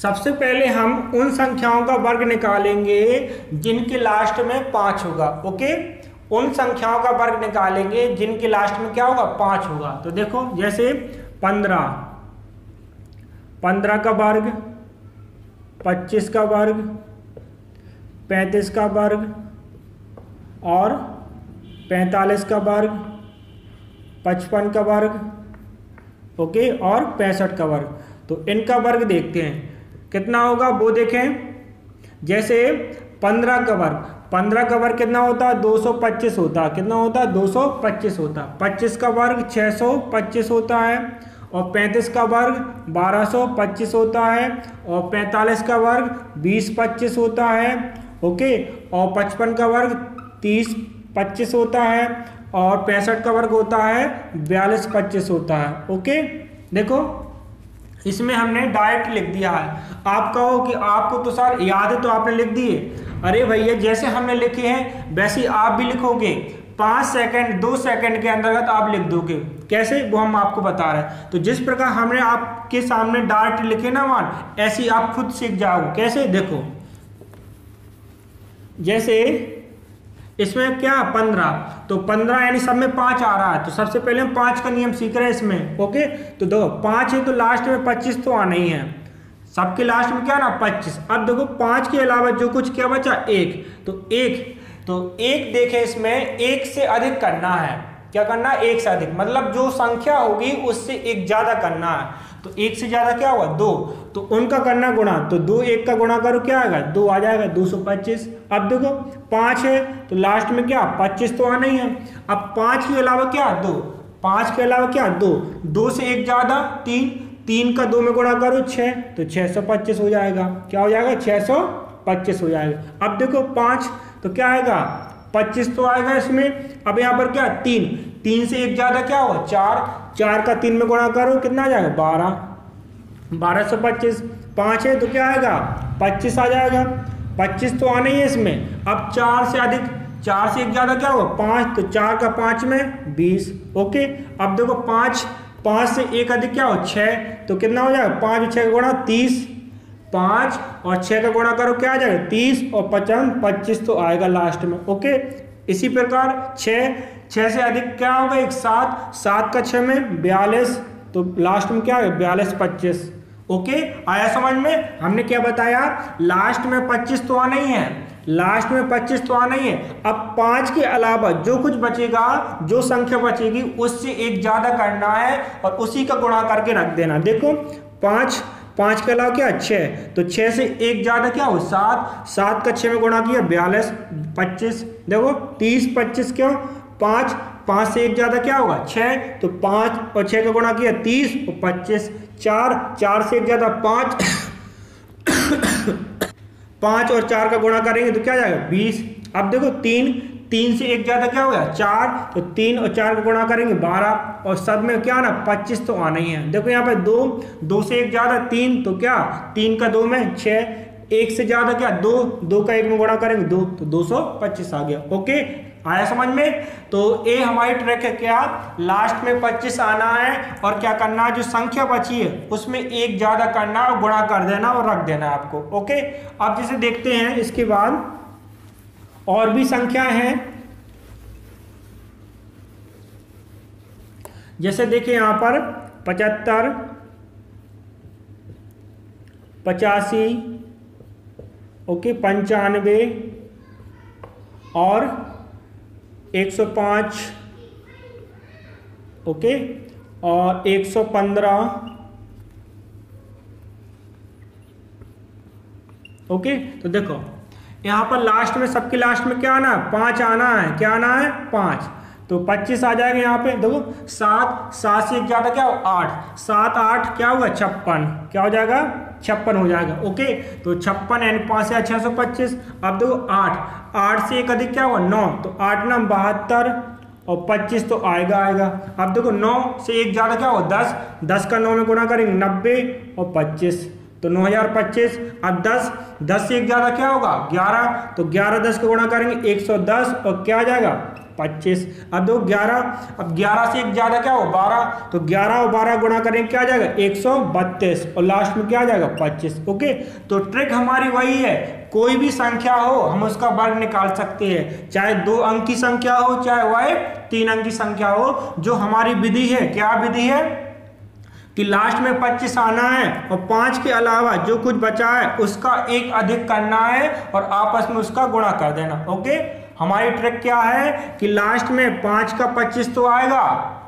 सबसे पहले हम उन संख्याओं का वर्ग निकालेंगे जिनके लास्ट में 5 होगा। ओके, उन संख्याओं का वर्ग निकालेंगे जिनके लास्ट में क्या होगा, 5 होगा। तो देखो जैसे 15 का वर्ग, 25 का वर्ग, 35 का वर्ग और 45 का वर्ग, 55 का वर्ग, ओके, और 65 का वर्ग। तो इनका वर्ग देखते हैं कितना होगा, वो देखें। जैसे 15 का वर्ग, 15 का वर्ग कितना होता है, 225 होता है। कितना होता है, 225 होता है। 25 का वर्ग 625 होता है और 35 का वर्ग 1225 होता है और 45 का वर्ग 2025 होता है। ओके, और 55 का वर्ग 3025 होता है और 65 का वर्ग होता है 4225 होता है। ओके, देखो इसमें हमने डायरेक्ट लिख दिया है। आप कहो कि आपको तो सर याद है तो आपने लिख दिए। अरे भैया, जैसे हमने लिखे हैं वैसे ही आप भी लिखोगे। 5 सेकंड 2 सेकंड के अंतर्गत आप लिख दोगे। कैसे, वो हम आपको बता रहे हैं। तो जिस प्रकार हमने आपके सामने डायरेक्ट लिखे ना मान, ऐसे ही आप खुद सीख जाओगे। कैसे, देखो जैसे इसमें क्या 15, तो 15 यानी सब में 5 आ रहा है। तो सबसे पहले हम 5 का नियम सीख रहे हैं इसमें। ओके, तो दो 5 है तो लास्ट में 25 तो आना ही है। सबके लास्ट में क्या ना 25। अब देखो 5 के अलावा जो कुछ क्या बचा, 1। तो 1 देखे इसमें 1 से अधिक करना है। क्या करना है, 1 से अधिक, मतलब जो संख्या होगी उससे 1 ज्यादा करना है। तो 1 से ज्यादा क्या होगा, 2। तो उनका करना गुणा, तो 2 1 का गुणा करो क्या आएगा, 2 आ जाएगा, 225। अब देखो 5 है तो लास्ट में क्या 25 तो आना ही है। अब 5 के अलावा क्या 2, 5 के अलावा क्या 2, 2 से 1 ज्यादा 3, 3 का 2 में गुणा करो 6, तो 625 हो जाएगा। क्या हो जाएगा, 625 हो जाएगा। अब देखो 5 तो क्या आएगा, 25 तो आएगा इसमें। अब यहाँ पर क्या 3, 3 से 1 ज्यादा क्या होगा 4, 4 का 3 में गुणा करो कितना आ जाएगा 12, 1225। 5 है तो क्या आएगा 25 आ जाएगा। 25 तो आना ही है इसमें। अब 4 से अधिक, 4 से 1 ज्यादा क्या होगा 5, तो 4 का 5 में 20। ओके, अब देखो 5 से 1 अधिक क्या हो 6, तो कितना हो जाएगा 5 6 का गुणा 30, 5 और 6 का गुणा करो क्या आ जाएगा 30 और 55 25 तो आएगा लास्ट में। ओके, इसी प्रकार 6 से अधिक क्या होगा एक 7, 7 का 6 में 42, तो लास्ट में क्या है 42 25। ओके, आया समझ में। हमने क्या बताया, लास्ट में 25 तो आना ही है, लास्ट में 25 तो आना ही है। अब 5 के अलावा जो कुछ बचेगा, जो संख्या बचेगी उससे 1 ज्यादा करना है और उसी का गुणा करके रख देना। देखो 5 के अलावा क्या 6, तो 6 से 1 ज्यादा क्या हो 7, 7 का 6 में गुणा किया 42 25। देखो 30 25 क्यों 5 से 1 ज्यादा क्या होगा 6, तो 5 और 6 का गुणा किया 30 और 25। 4 से 1 ज्यादा 5 5 और 4 का गुणा करेंगे तो क्या जाएगा 20। अब देखो 3 से 1 ज्यादा क्या हो गया 4, तो 3 और 4 का गुणा करेंगे 12 और सब में क्या ना 25 तो आना ही है। देखो यहाँ पे 2 से 1 ज्यादा 3, तो क्या 3 का 2 में 6, 1 से ज्यादा क्या 2 का 1 में गुणा करेंगे 2, तो 225 आ गया। ओके, आया समझ में। तो ये हमारी ट्रिक है, क्या लास्ट में 25 आना है और क्या करना है, जो संख्या बची है उसमें 1 ज्यादा करना और गुणा कर देना और रख देना आपको। ओके, अब जैसे देखते हैं इसके बाद और भी संख्या हैं। जैसे देखिए यहां पर 75 85, ओके, 95 और 105, ओके, और 115, ओके। तो देखो यहाँ पर लास्ट में, सबके लास्ट में क्या आना है 5 आना है। क्या आना है 5, तो 25 आ जाएगा। यहाँ पे देखो 7 से 1 ज्यादा क्या हो 8, 7 8 क्या होगा 56, क्या हो जाएगा 56 हो जाएगा। ओके, तो 56 यानी 5 से 625। अब देखो 8 से 1 अधिक क्या होगा 9, तो 8 9 72 और 25 तो आएगा। अब देखो 9 से 1 ज्यादा क्या होगा 10 का 9 में गुणा करेंगे 90 और 25, तो 9025। अब 10 से 1 ज्यादा क्या होगा 11, तो 11 10 का गुणा करेंगे 110 और क्या आ जाएगा 25। अब दो 11, अब 11 से एक ज़्यादा क्या हो 12, तो 11 और 12 गुणा करेंगे क्या आ जाएगा 132 और लास्ट में क्या आ जाएगा 25। ओके, तो ट्रिक हमारी वही है, कोई भी संख्या हो हम उसका वर्ग निकाल सकते हैं, चाहे 2 अंक की संख्या हो चाहे वह 3 अंक की संख्या हो। जो हमारी विधि है, क्या विधि है कि लास्ट में 25 आना है और 5 के अलावा जो कुछ बचा है उसका एक अधिक करना है और आपस में उसका गुणा कर देना। ओके, हमारी ट्रिक क्या है कि लास्ट में 5 का 25 तो आएगा,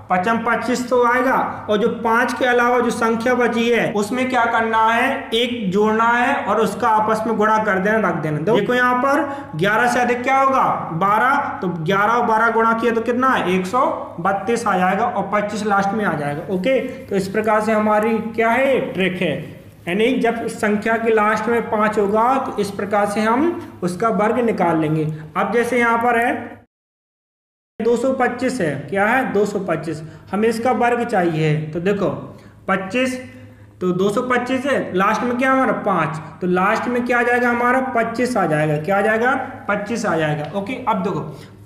25 तो आएगा और जो 5 के अलावा जो संख्या बची है उसमें क्या करना है, एक जोड़ना है और उसका आपस में गुणा कर देना, रख देना। देखो यहाँ पर 11 से अधिक क्या होगा 12, तो 11 और 12 गुणा किया तो कितना है 132 आ जाएगा और 25 लास्ट में आ जाएगा। ओके, तो इस प्रकार से हमारी क्या है ट्रिक है, यानी जब संख्या के लास्ट में 5 होगा तो इस प्रकार से हम उसका वर्ग निकाल लेंगे। अब जैसे यहाँ पर है 225 है, क्या है 225, हमें इसका वर्ग चाहिए, तो देखो 25 तो 225 है, लास्ट में क्या हमारा 5, तो लास्ट में क्या आ जाएगा हमारा 25 आ जाएगा, क्या आ जाएगा 25 आ जाएगा। ओके, अब देखो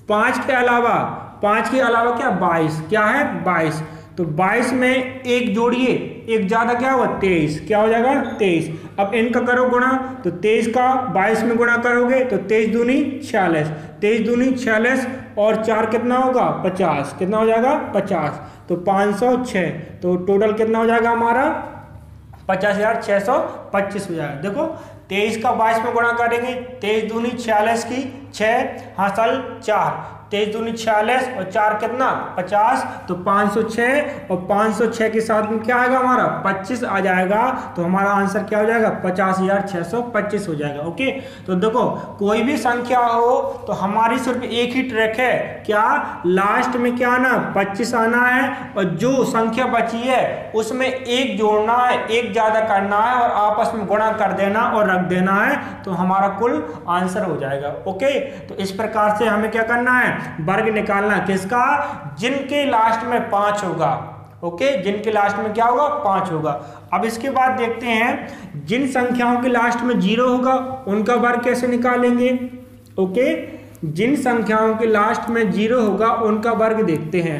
5 के अलावा क्या 22, क्या है 22, तो 22 में एक जोड़िए, एक ज़्यादा क्या होगा 23, क्या हो जाएगा 23। अब इनका करो गुणा, तो 23 का 22 में गुणा करोगे तो 23 दूनी 46, 23 दूनी 46 और 4 कितना होगा 50, कितना हो जाएगा 50, तो 506, तो टोटल कितना हो जाएगा हमारा 50,625 हो जाएगा। देखो 23 का 22 में गुणा करेंगे, 23 दूनी 46 की 6 हासिल 4, 23 दूनी 46 और 4 कितना 50, तो 506 और 506 के साथ में क्या आएगा हमारा 25 आ जाएगा, तो हमारा आंसर क्या हो जाएगा 50,625 हो जाएगा। ओके, तो देखो कोई भी संख्या हो तो हमारी सिर्फ एक ही ट्रिक है, क्या लास्ट में क्या आना 25 आना है और जो संख्या बची है उसमें एक जोड़ना है, एक ज़्यादा करना है और आपस में गुणा कर देना और रख देना है, तो हमारा कुल आंसर हो जाएगा। ओके, तो इस प्रकार से हमें क्या करना है वर्ग निकालना, किसका, जिनके लास्ट में 5 होगा। ओके, जिनके लास्ट में क्या होगा 5 होगा। अब इसके बाद देखते हैं जिन संख्याओं के लास्ट में 0 होगा उनका वर्ग कैसे निकालेंगे। ओके, जिन संख्याओं के लास्ट में 0 होगा उनका वर्ग देखते हैं।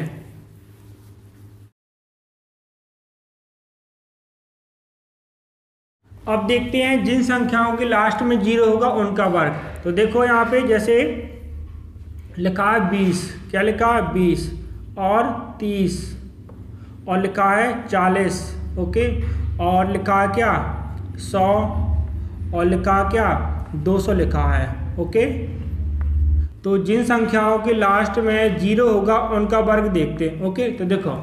अब देखते हैं जिन संख्याओं के लास्ट में 0 होगा उनका वर्ग। तो देखो यहाँ पे जैसे लिखा है 20, क्या लिखा है 20 और 30 और लिखा है 40। ओके, और लिखा है क्या 100 और लिखा है क्या 200 लिखा है। ओके, तो जिन संख्याओं के लास्ट में 0 होगा उनका वर्ग देखते हैं। ओके, तो देखो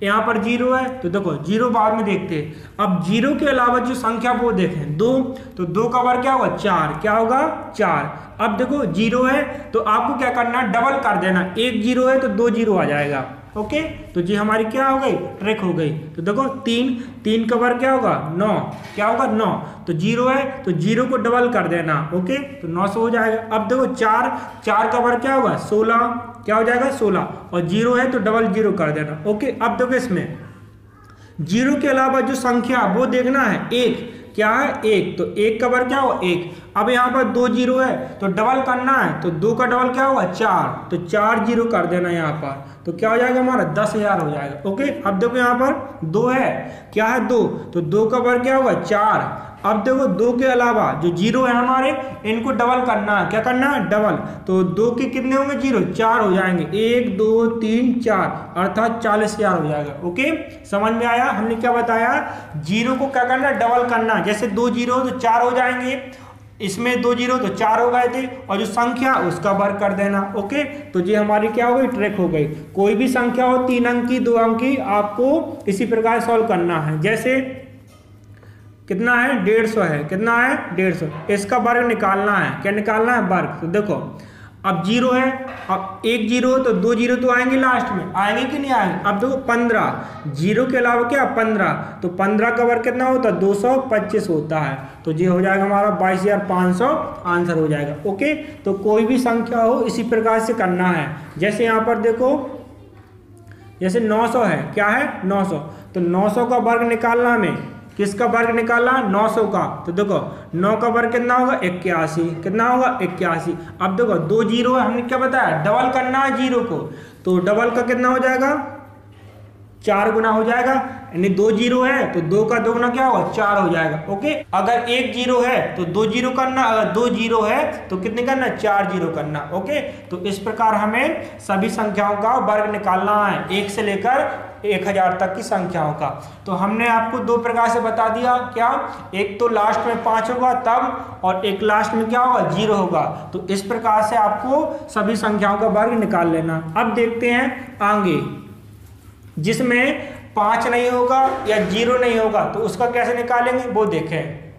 यहाँ पर 0 है, तो देखो 0 बाद में देखते हैं। अब 0 के अलावा जो संख्या वो देखें 2, तो 2 का वर्ग क्या होगा 4, क्या होगा 4। अब देखो 0 है तो आपको क्या करना है डबल कर देना, एक 0 है तो 2 0 आ जाएगा। ओके, तो जी हमारी क्या हो गई ट्रिक हो गई। तो देखो 3 का वर्ग क्या होगा 9, क्या होगा 9, तो 0 है तो 0 को डबल कर देना। ओके, तो 900 हो जाएगा। अब देखो 4 का वर्ग क्या होगा 16, क्या हो जाएगा 16 और 0 है तो डबल 0 कर देना। ओके, अब देखो इसमें 0 के अलावा जो संख्या वो देखना है 1, क्या है 1, तो 1 का वर्ग क्या होगा 1। अब यहाँ पर 2 0 है तो डबल करना है, तो 2 का डबल क्या होगा 4, तो 4 0 कर देना यहाँ पर, तो क्या हो जाएगा हमारा 10,000 हो जाएगा। ओके, अब देखो यहाँ पर 2 है, क्या है 2, तो 2 का वर्ग क्या होगा 4। अब देखो 2 के अलावा जो 0 है हमारे इनको डबल करना है, क्या करना है डबल, तो 2 के कितने होंगे 0, 4 हो जाएंगे, 1 2 3 4 अर्थात 40,000 हो जाएगा। ओके, समझ में आया हमने क्या बताया, 0 को क्या करना है डबल करना, जैसे 2 0 तो 4 हो जाएंगे, इसमें 2 0 तो 4 हो गए थे और जो संख्या उसका वर्ग कर देना। ओके, तो ये हमारी क्या हो गई ट्रिक हो गई। कोई भी संख्या हो 3 अंक की 2 अंक की आपको इसी प्रकार सॉल्व करना है। जैसे कितना है 150 है, कितना है 150, इसका वर्ग निकालना है, क्या निकालना है वर्ग। तो देखो अब 0 है, अब 1 0 तो 2 0 तो आएंगे लास्ट में, आएंगे कि नहीं आएंगे। अब देखो 15, 0 के अलावा क्या 15, तो 15 का वर्ग कितना होता है 225 होता है, तो ये हो जाएगा हमारा 22,500 आंसर हो जाएगा। ओके, तो कोई भी संख्या हो इसी प्रकार से करना है। जैसे यहाँ पर देखो जैसे 900 है, क्या है 900, तो 900 का वर्ग निकालना हमें किसका वर्ग निकाला 900 का, तो देखो 9 का वर्ग कितना होगा 81, कितना होगा 81। अब देखो 2 जीरो है, हमने क्या बताया डबल करना है जीरो को, तो डबल का कितना हो जाएगा 4 गुना हो जाएगा, यानी 2 जीरो है तो 2 का 2 गुना क्या होगा 4 हो जाएगा। ओके, अगर 1 जीरो है तो 2 जीरो करना, अगर 2 जीरो है तो कितने करना 4 जीरो करना। ओके, तो इस प्रकार हमें सभी संख्याओं का वर्ग निकालना है 1 से लेकर 1000 तक की संख्याओं का। तो हमने आपको 2 प्रकार से बता दिया, क्या एक तो लास्ट में 5 होगा तब, और एक लास्ट में क्या होगा 0 होगा। तो इस प्रकार से आपको सभी संख्याओं का वर्ग निकाल लेना। अब देखते हैं आगे, जिसमें 5 नहीं होगा या 0 नहीं होगा तो उसका कैसे निकालेंगे वो देखें।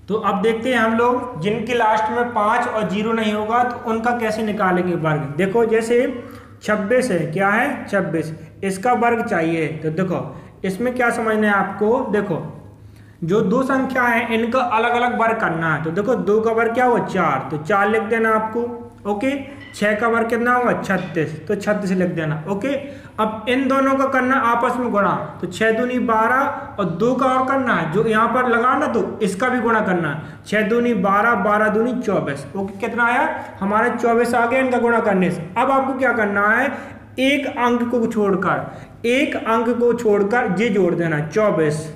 तो अब देखते हैं हम लोग जिनके लास्ट में 5 और 0 नहीं होगा तो उनका कैसे निकालेंगे वर्ग। देखो जैसे 26 है, क्या है 26, इसका वर्ग चाहिए। तो देखो इसमें क्या समझना है आपको, देखो जो 2 संख्या है इनका अलग अलग वर्ग करना है। तो देखो 2 का वर्ग क्या हुआ 4, तो 4 लिख देना आपको। ओके, 6 का वर्ग कितना होगा 36, तो 36 लिख देना। ओके, अब इन दोनों का करना आपस में गुणा, तो 6 दूनी 12 और 2 का और करना है जो यहाँ पर लगाना, तो इसका भी गुणा करना है। 6 दूनी 12, 12 दूनी 24। ओके, कितना आया हमारा 24 आ गया इनका गुणा करने से। अब आपको क्या करना है, एक अंक को छोड़कर ये जोड़ देना 24।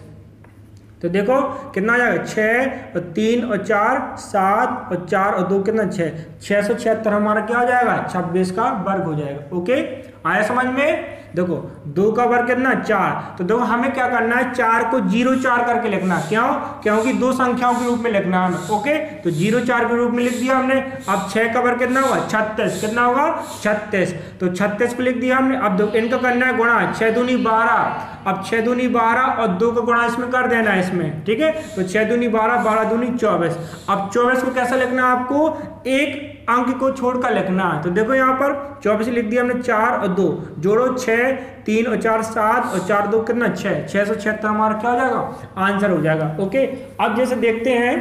तो देखो कितना आ जाएगा 6 और 3 और 4 7 और 4 और 2 कितना 6, 676 हमारा क्या हो जाएगा 26 का वर्ग हो जाएगा। ओके, आया समझ में। देखो 2 का वर्ग कितना 4, तो देखो हमें क्या करना है 4 को 0-4 करके लिखना, क्यों, क्योंकि 2 संख्याओं के रूप में लिखना है। ओके, तो 0-4 के रूप में लिख दिया हमने। अब 6 का वर्ग कितना होगा 36, कितना होगा 36, तो 36 को लिख दिया हमने। अब इनका करना है गुणा, 6 दूनी 12, अब 6 दूनी 12 और 2 का गुणा इसमें कर देना है इसमें, ठीक है। तो 6 दूनी 12, 12 दूनी 24। अब 24 को कैसा लिखना है आपको, एक अंक को छोड़कर लिखना है। तो देखो यहाँ पर 24 लिख दिया हमने, 4 और 2 जोड़ो 6, 3 और 4 7 और 4 2 कितना 6, 676 हमारा क्या हो जाएगा आंसर हो जाएगा। ओके, अब जैसे देखते हैं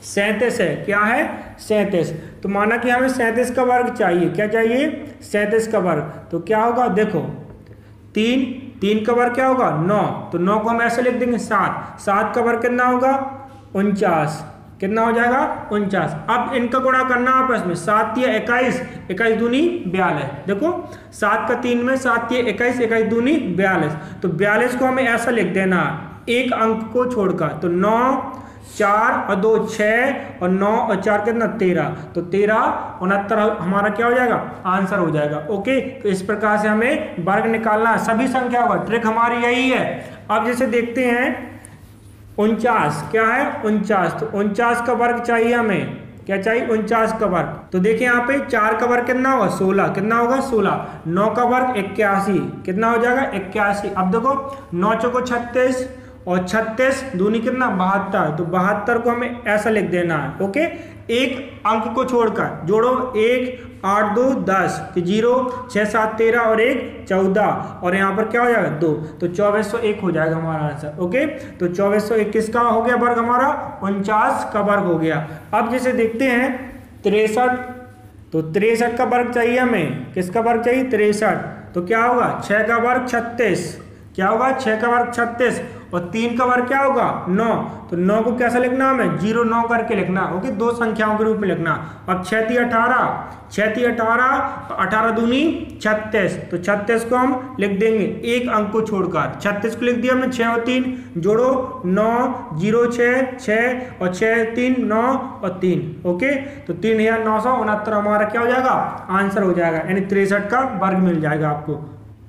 37 है, क्या है 37, तो माना कि हमें 37 का वर्ग चाहिए, क्या चाहिए 37 का वर्ग। तो क्या होगा देखो 3 का वर्ग क्या होगा 9, तो 9 को हम ऐसे लिख देंगे 7 का वर्ग कितना होगा 49, कितना हो जाएगा 49। अब इनका गुणा करना आपस में, 7 या 21, 21 दूनी 42। देखो 7 का 3 में 7 या 21, 21 दूनी 42, तो 42 को हमें ऐसा लिख देना एक अंक को छोड़कर। तो 9 4 और 2 6 और 9 और 4 कितना 13, तो 13 69 हमारा क्या हो जाएगा आंसर हो जाएगा। ओके, तो इस प्रकार से हमें वर्ग निकालना है सभी संख्याओं का, ट्रिक हमारी यही है। अब जैसे देखते हैं 49, क्या है 49, तो 49 का वर्ग चाहिए हमें, क्या चाहिए 49 का वर्ग। तो देखिए यहाँ पे 4 का वर्ग कितना होगा 16, कितना होगा 16, 9 का वर्ग 81, कितना हो जाएगा 81। अब देखो 9 चौको 36 और 36 दूनी कितना 72, तो 72 को हमें ऐसा लिख देना है। ओके, एक अंक को छोड़कर जोड़ो 1 8 2 10, 0 6 7 13 और 1 14, और यहाँ पर क्या हो जाएगा 2, तो 2401 हो जाएगा हमारा आंसर। ओके, तो 2401 किसका हो गया वर्ग हमारा 49 का वर्ग हो गया। अब जैसे देखते हैं 63, तो 63 का वर्ग चाहिए हमें, किसका वर्ग चाहिए 63, तो क्या होगा 6 का वर्ग 36, क्या होगा 6 का वर्ग 36 और 3 का वर्ग क्या होगा 9, तो 9 को कैसा लिखना हमें 0 9 करके लिखना। ओके, 2 संख्याओं के रूप में लिखना। अब 6 3 18, 6 3 18, 18 दूनी 36, तो 36 को हम लिख देंगे एक अंक को छोड़कर, 36 को लिख दिया हमने 6 और 3 जोड़ो 9 0 6 6 और 6 3 9 और 3। ओके, तो 3969 हमारा क्या हो जाएगा आंसर हो जाएगा, यानी 63 का वर्ग मिल जाएगा आपको।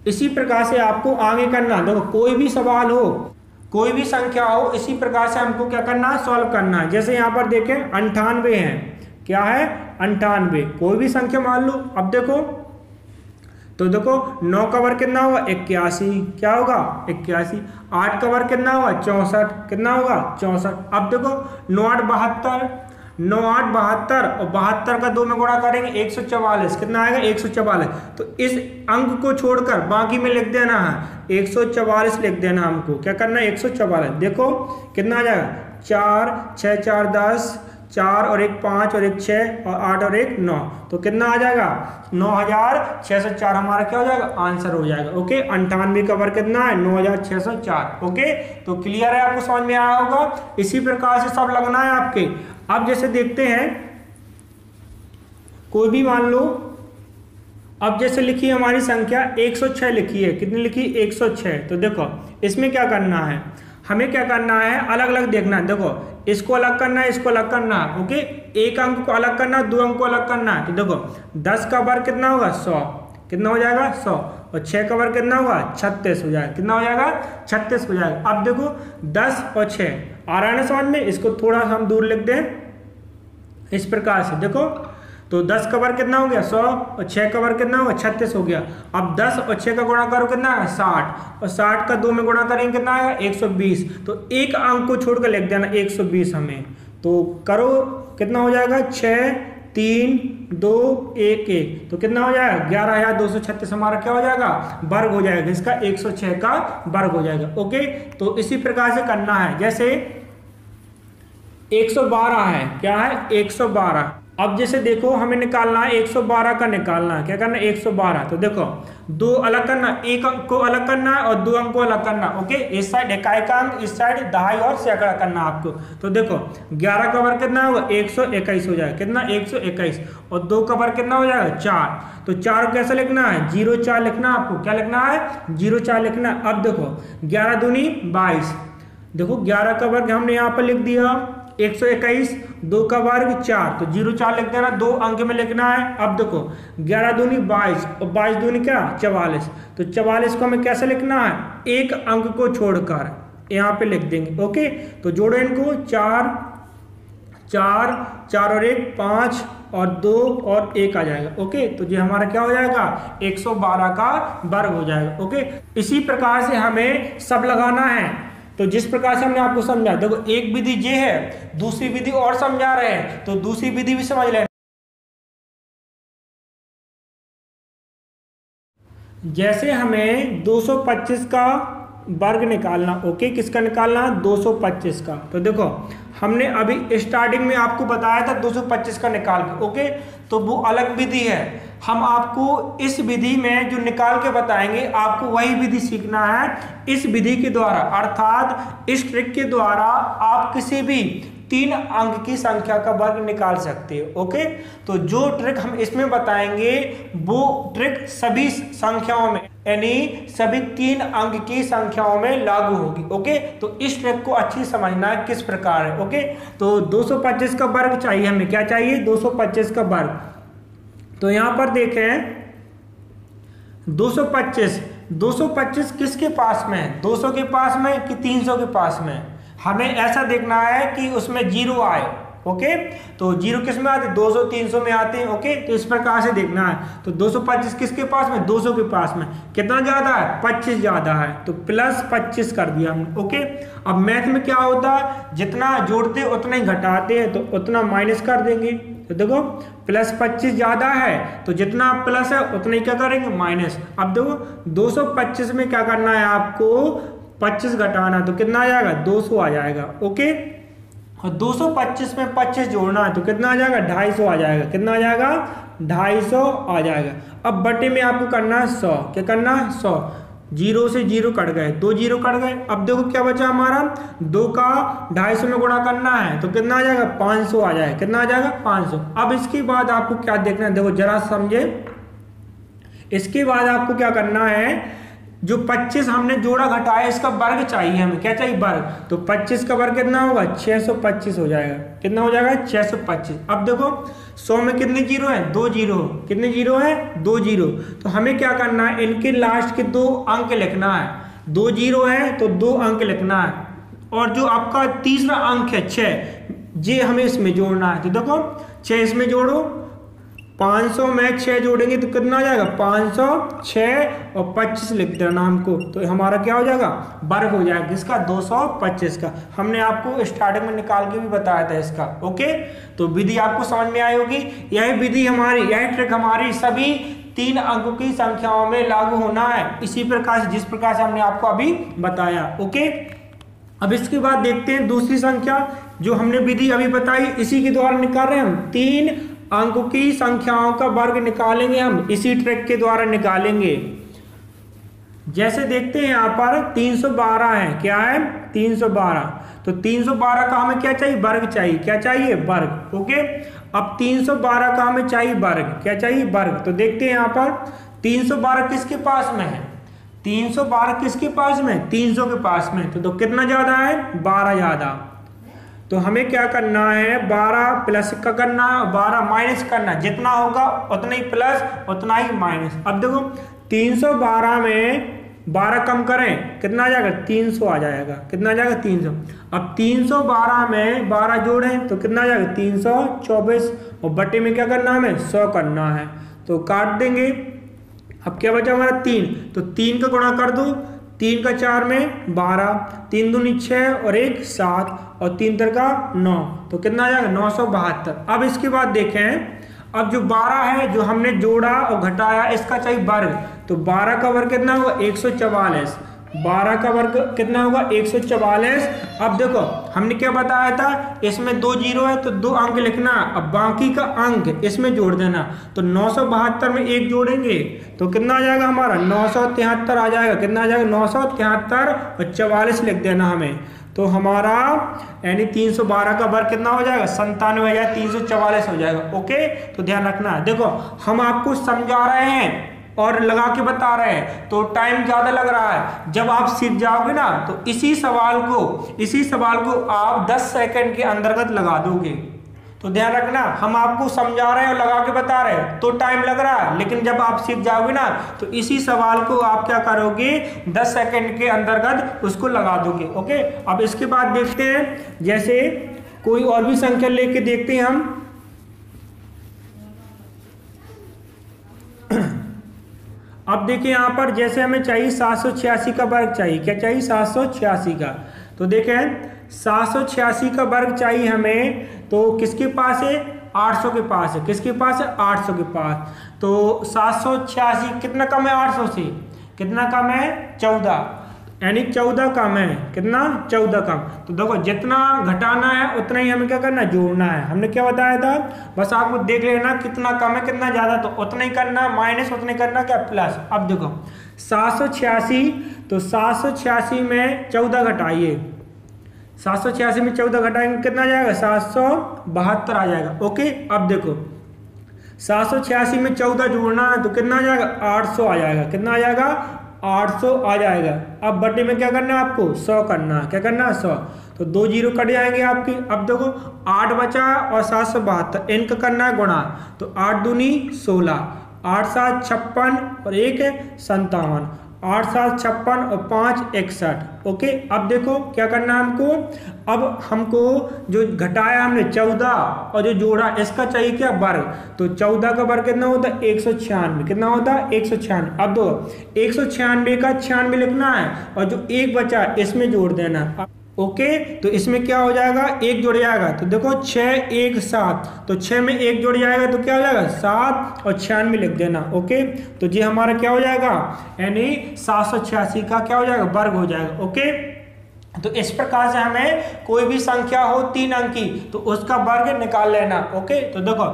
इसी प्रकार से आपको आगे करना, देखो कोई भी सवाल हो, कोई भी संख्या हो, इसी प्रकार से हमको क्या करना है सॉल्व करना है। जैसे यहाँ पर देखें 98 है, क्या है 98, कोई भी संख्या मान लो। अब देखो, तो देखो 9 का वर्ग कितना होगा 81, क्या होगा 81, 8 का वर्ग कितना होगा 64, कितना होगा 64। अब देखो 9 8 72, 9 8 72 और 72 का 2 में गुणा करेंगे 144, कितना आएगा 144। तो इस अंक को छोड़कर बाकी में लिख देना है 144 लिख देना, हमको क्या करना है 144। देखो कितना आ जाएगा 4 6 4 10, 4 और 1 5 और 1 6 और 8 और 1 9, तो कितना आ जाएगा 9604 हमारा क्या हो जाएगा आंसर हो जाएगा। ओके, 98 का वर्ग कितना है 9604। ओके, तो क्लियर है, आपको समझ में आया होगा। इसी प्रकार से सब लगना है आपके। अब जैसे देखते हैं, कोई भी मान लो, अब जैसे लिखी है हमारी संख्या 106 लिखी है, कितनी लिखी 106। तो देखो इसमें क्या करना है, हमें क्या करना है, अलग अलग देखना है। देखो इसको अलग करना है, इसको अलग करना है। ओके, एक अंक को अलग करना है, 2 अंक को अलग करना है। तो देखो 10 का वर्ग कितना होगा 100, कितना हो जाएगा 100, और 6 का वर्ग कितना होगा 36 हो जाएगा, कितना हो जाएगा 36 हो जाएगा। अब देखो 10 और 6 आ रहा है ना समझ में, इसको थोड़ा हम दूर लिख दें इस प्रकार से। देखो तो 10 का वर्ग कितना हो गया 100, और 6 का वर्ग कितना होगा 36 हो गया। अब 10 और 6 का गुणा करो कितना है 60, और 60 का 2 में गुणा करेंगे कितना आएगा 120। तो एक अंक को छोड़कर लिख देना 120 हमें। तो करो कितना हो जाएगा 6 3 2 1 1, तो कितना हो जाएगा 11236 हमारा क्या हो जाएगा वर्ग हो जाएगा, इसका 106 का वर्ग हो जाएगा। ओके, तो इसी प्रकार से करना है। जैसे 112 है, क्या है 112। अब जैसे देखो हमें निकालना है 112 का निकालना है, क्या करना है 112। तो देखो 2 अलग करना, एक अंक को अलग करना है और 2 अंक को अलग करना। ओके, इस साइड इकाई का अंक, इस साइड दहाई और सैकड़ा करना आपको। तो देखो 11 का वर्ग कितना होगा 121 हो जाएगा, कितना 121, और 2 का वर्ग कितना हो जाएगा 4। तो 4 कैसे लिखना है 04 लिखना है आपको, क्या लिखना है 04 लिखना है। अब देखो 11 दूनी 22, देखो 11 का वर्ग हमने यहाँ पर लिख दिया 121, 2 का वर्ग 4, तो 04 लिख देना, 2 अंक में लिखना है। अब देखो 11 दूनी 22 और 22 दूनी क्या 44, तो 44 को हमें कैसे लिखना है एक अंक को छोड़कर यहाँ पे लिख देंगे। ओके, तो जोड़ो इनको 4 4 4 और 1 5 और 2 और 1 आ जाएगा। ओके, तो ये हमारा क्या हो जाएगा 112 का वर्ग हो जाएगा। ओके, इसी प्रकार से हमें सब लगाना है। तो जिस प्रकार से हमने आपको समझा, देखो एक विधि ये है, दूसरी विधि और समझा रहे हैं, तो दूसरी विधि भी समझ लेना। जैसे हमें 225 का वर्ग निकालना। ओके, किसका निकालना 225 का। तो देखो हमने अभी स्टार्टिंग में आपको बताया था 225 का निकाल के। ओके, तो वो अलग विधि है, हम आपको इस विधि में जो निकाल के बताएंगे आपको वही विधि सीखना है। इस विधि के द्वारा अर्थात इस ट्रिक के द्वारा आप किसी भी 3 अंक की संख्या का वर्ग निकाल सकते हो। ओके, तो जो ट्रिक हम इसमें बताएंगे वो ट्रिक सभी संख्याओं में, यानी सभी 3 अंक की संख्याओं में लागू होगी। ओके, तो इस ट्रिक को अच्छी समझना है किस प्रकार है। ओके, तो 225 का वर्ग चाहिए हमें, क्या चाहिए 225 का वर्ग। तो यहां पर देखें 225 किसके पास में है, 200 के पास में कि 300 के पास में। हमें ऐसा देखना है कि उसमें 0 आए। ओके, तो 0 किस में आते हैं 200 300 में आते हैं। ओके, तो इस प्रकार से देखना है। तो 225 किसके पास में 200 के पास में, कितना ज्यादा है 25 ज्यादा है, तो प्लस 25 कर दिया हमने। ओके, अब मैथ में क्या होता है जितना जोड़ते उतना ही घटाते हैं, तो उतना माइनस कर देंगे। तो देखो प्लस 25 ज्यादा है, तो जितना प्लस है उतना ही क्या करेंगे माइनस। अब देखो 225 में क्या करना है आपको 25 घटाना, तो कितना आ जाएगा 200 आ जाएगा। ओके, और 225 में 25 जोड़ना है तो कितना आ जाएगा 250 आ जाएगा, कितना आ जाएगा 250 आ जाएगा। अब बटे में आपको करना है 100, क्या करना है 100, 0 से 0 कट गए, 2 0 कट गए। अब देखो क्या बचा हमारा 2 का 250 में गुणा करना है तो कितना आ जाएगा 500 आ जाएगा, कितना आ जाएगा 500। अब इसके बाद आपको क्या देखना है, देखो जरा समझे, इसके बाद आपको क्या करना है, जो 25 हमने जोड़ा घटाया इसका वर्ग चाहिए हमें, क्या चाहिए वर्ग। तो 25 का वर्ग कितना होगा 625 हो जाएगा, कितना हो जाएगा 625। अब देखो 100 में कितने जीरो हैं 2 जीरो, कितने जीरो हैं 2 जीरो। तो हमें क्या करना है इनके लास्ट के 2 अंक लिखना है, 2 जीरो है तो 2 अंक लिखना है, और जो आपका तीसरा अंक है 6 ये हमें इसमें जोड़ना है। तो देखो 6 इसमें जोड़ो, 500 में 6 जोड़ेंगे तो कितना आ जाएगा 500, 6 और 25 लिख देना हमको, तो हमारा क्या हो जाएगा वर्ग हो जाएगा किसका 225 का। हमने आपको स्टार्टिंग में निकाल के भी बताया था इसका। ओके, तो विधि आपको समझ में आई होगी। यही विधि हमारी, यही ट्रिक हमारी सभी 3 अंकों की संख्याओं में लागू होना है, इसी प्रकार से जिस प्रकार से हमने आपको अभी बताया। ओके, अब इसके बाद देखते हैं दूसरी संख्या जो हमने विधि अभी बताई इसी के द्वारा निकाल रहे हैं हम। 3 अंक की संख्याओं का वर्ग निकालेंगे हम, इसी ट्रिक के द्वारा निकालेंगे। जैसे देखते हैं यहाँ पर 312 है, क्या है 312, तो 312 का हमें क्या चाहिए, वर्ग चाहिए, क्या चाहिए, वर्ग। ओके, अब 312 का हमें चाहिए वर्ग, क्या चाहिए, वर्ग। तो देखते हैं यहाँ पर 312 किसके पास में है, 312 किसके पास में, 300 के पास में। तो कितना ज्यादा है, 12 ज्यादा। तो हमें क्या करना है, 12 प्लस का करना, 12 माइनस करना, जितना होगा उतना ही प्लस उतना ही माइनस। अब देखो 312 में 12 कम करें, कितना आ जाएगा, 300 आ जाएगा, कितना आ जाएगा, 300। अब 312 में 12 जोड़ें तो कितना आ जाएगा, 324, और बटे में क्या करना है, हमें 100 करना है। तो काट देंगे, अब क्या बचा हमारा 3, तो 3 का गुणा कर दो, 3 का 4 में 12, 3 दूनी 6 और 1 7 और 3 का 9, तो कितना आ जाएगा, 972। अब इसके बाद देखें, अब जो 12 है जो हमने जोड़ा और घटाया, इसका चाहिए वर्ग। तो 12 का वर्ग कितना होगा, 144। 12 का वर्ग कितना होगा, 144। अब देखो हमने क्या बताया था, इसमें 2 जीरो है तो 2 अंक लिखना, अब बाकी का अंक इसमें जोड़ देना। तो 972 में 1 जोड़ेंगे तो कितना आ जाएगा हमारा, 973 आ जाएगा, कितना आ जाएगा, 973 और 44 लिख देना हमें। तो हमारा यानी 312 का वर्ग कितना हो जाएगा, 97,344 हो जाएगा। ओके, तो ध्यान रखना है। देखो हम आपको समझा रहे हैं और लगा के बता रहे हैं तो टाइम ज्यादा लग रहा है। जब आप सीख जाओगे ना तो इसी सवाल को आप 10 सेकंड के अंतर्गत लगा दोगे। तो ध्यान रखना, हम आपको समझा रहे हैं और लगा के बता रहे हैं तो टाइम लग रहा है, लेकिन जब आप सीख जाओगे ना तो इसी सवाल को आप क्या करोगे, 10 सेकंड के अंतर्गत उसको लगा दोगे। ओके, अब इसके बाद देखते हैं, जैसे कोई और भी संख्या लेके देखते हैं हम। अब देखिए यहाँ पर जैसे हमें चाहिए 786 का वर्ग चाहिए, क्या चाहिए, 786 का। तो देखें 786 का वर्ग चाहिए हमें, तो किसके पास है, 800 के पास है, किसके पास है, 800 के पास। तो 786 कितना कम है 800 से, कितना कम है, 14, यानी 14 कम है, कितना, 14 कम। तो देखो जितना घटाना है उतना ही हमें क्या करना है, जोड़ना है। हमने क्या बताया था, बस आपको देख लेना कितना कम है कितना ज्यादा, तो उतना ही करना, माइनस उतना ही करना, क्या, प्लस। अब देखो 786, तो 786 में 14 घटाइए, 786 में 14 घटाएंगे कितना आ जाएगा, 772 आ जाएगा। ओके, अब देखो 786 में 14 जोड़ना है तो कितना आ जाएगा, 800 आ जाएगा, कितना आ जाएगा, 800 आ जाएगा। अब बटे में क्या करना है आपको, 100 करना है, क्या करना है, 100। तो 2 जीरो कट जाएंगे आपकी। अब देखो 8 बचा और 772, इनका करना है गुणा, तो 8 दूनी 16, 8 7 56 और 1 57, 8 7 56 और 5 61। ओके, अब देखो क्या करना है हमको, अब हमको जो घटाया हमने 14 और जो जोड़ा इसका चाहिए क्या, वर्ग। तो 14 का वर्ग कितना होता है, 196, कितना होता है, 196। अब दो 196 का 96 लिखना है और जो 1 बचा इसमें जोड़ देना है। ओके, तो इसमें क्या हो जाएगा, 1 जुड़ जाएगा। तो देखो 6 1 7, तो 6 में 1 जुड़ जाएगा तो क्या हो जाएगा, 7 और 96 लिख देना। ओके, तो ये हमारा क्या हो जाएगा, यानी 786 का क्या हो जाएगा, वर्ग हो जाएगा। ओके, तो इस प्रकार से हमें कोई भी संख्या हो 3 अंकी तो उसका वर्ग निकाल लेना। ओके, तो देखो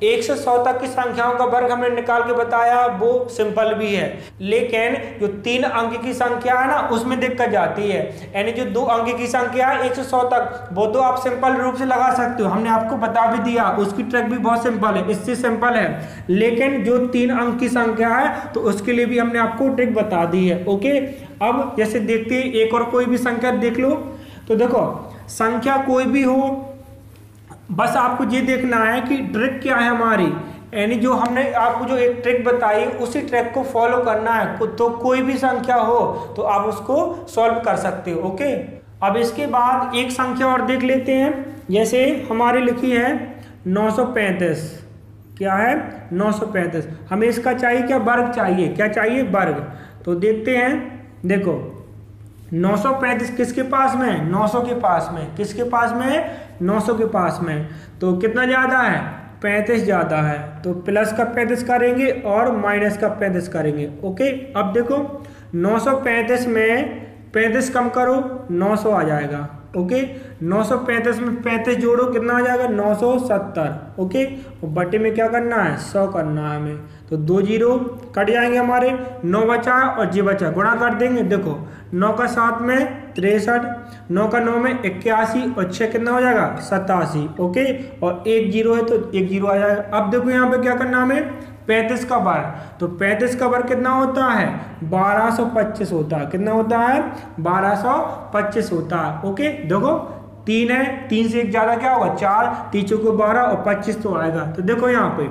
1 से 100 तक की संख्याओं का वर्ग हमने निकाल के बताया, वो सिंपल भी है, लेकिन जो 3 अंक की संख्या है ना उसमें दिक्कत जाती है। यानी जो 2 अंक की संख्या है 1 से 100 तक, वो तो आप सिंपल रूप से लगा सकते हो, हमने आपको बता भी दिया, उसकी ट्रिक भी बहुत सिंपल है, इससे सिंपल है। लेकिन जो 3 अंक की संख्या है तो उसके लिए भी हमने आपको ट्रिक बता दी है। ओके, अब जैसे देखते हैं एक और कोई भी संख्या देख लो। तो देखो संख्या कोई भी हो, बस आपको ये देखना है कि ट्रिक क्या है हमारी, यानी जो हमने आपको जो एक ट्रिक बताई उसी ट्रिक को फॉलो करना है। तो कोई भी संख्या हो तो आप उसको सॉल्व कर सकते हो। ओके, अब इसके बाद एक संख्या और देख लेते हैं, जैसे हमारी लिखी है 935, क्या है 935, हमें इसका चाहिए क्या, वर्ग चाहिए, क्या चाहिए, वर्ग। तो देखते हैं, देखो 935 किसके पास में, 900 के पास में, किसके पास में, 900 के पास में। तो कितना ज़्यादा है, 35 ज़्यादा है, तो प्लस का 35 करेंगे और माइनस का 35 करेंगे। ओके, अब देखो 935 में 35 कम करो 900 आ जाएगा, ओके। 935 में 35 जोड़ो कितना आ जाएगा 970, ओके। और बटे में क्या करना है 100 करना है हमें, तो 2 जीरो कट जाएंगे हमारे, 9 बचा और जी बचा, गुणा कर देंगे। देखो 9 का 7 में 63, 9 का 9 में 81 और 6 कितना हो जाएगा 87, ओके। और 1 जीरो है तो 1 जीरो आ जाएगा। अब देखो यहाँ पे क्या करना हमें 35 का वर्ग, तो 35 का वर्ग कितना होता है 1225 होता है, कितना होता है 1225 होता है, ओके। देखो 3 है, 3 से एक ज्यादा क्या होगा 4, 3 चौके 12 और 25 तो आएगा। तो देखो यहाँ पे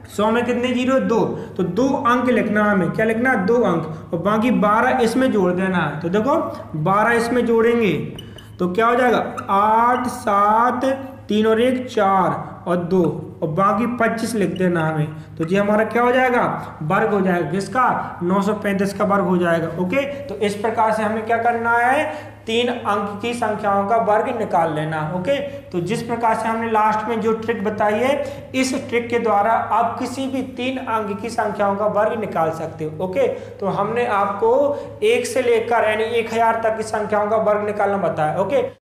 100 में कितने जीरो 2, तो 2 अंक लिखना है हमें, क्या लिखना है 2 अंक, और बाकी 12 इसमें जोड़ देना है। तो देखो 12 इसमें जोड़ेंगे तो क्या हो जाएगा 8 7 3 और 1 4 और 2 और बाकी 25 लिख देना हमें। तो जी हमारा क्या हो जाएगा वर्ग हो जाएगा, किसका 935 का वर्ग हो जाएगा, ओके। तो इस प्रकार से हमें क्या करना है 3 अंक की संख्याओं का वर्ग निकाल लेना, ओके। तो जिस प्रकार से हमने लास्ट में जो ट्रिक बताई है, इस ट्रिक के द्वारा आप किसी भी 3 अंक की संख्याओं का वर्ग निकाल सकते हो, ओके। तो हमने आपको 1 से लेकर यानी 1000 तक की संख्याओं का वर्ग निकालना बताया, ओके।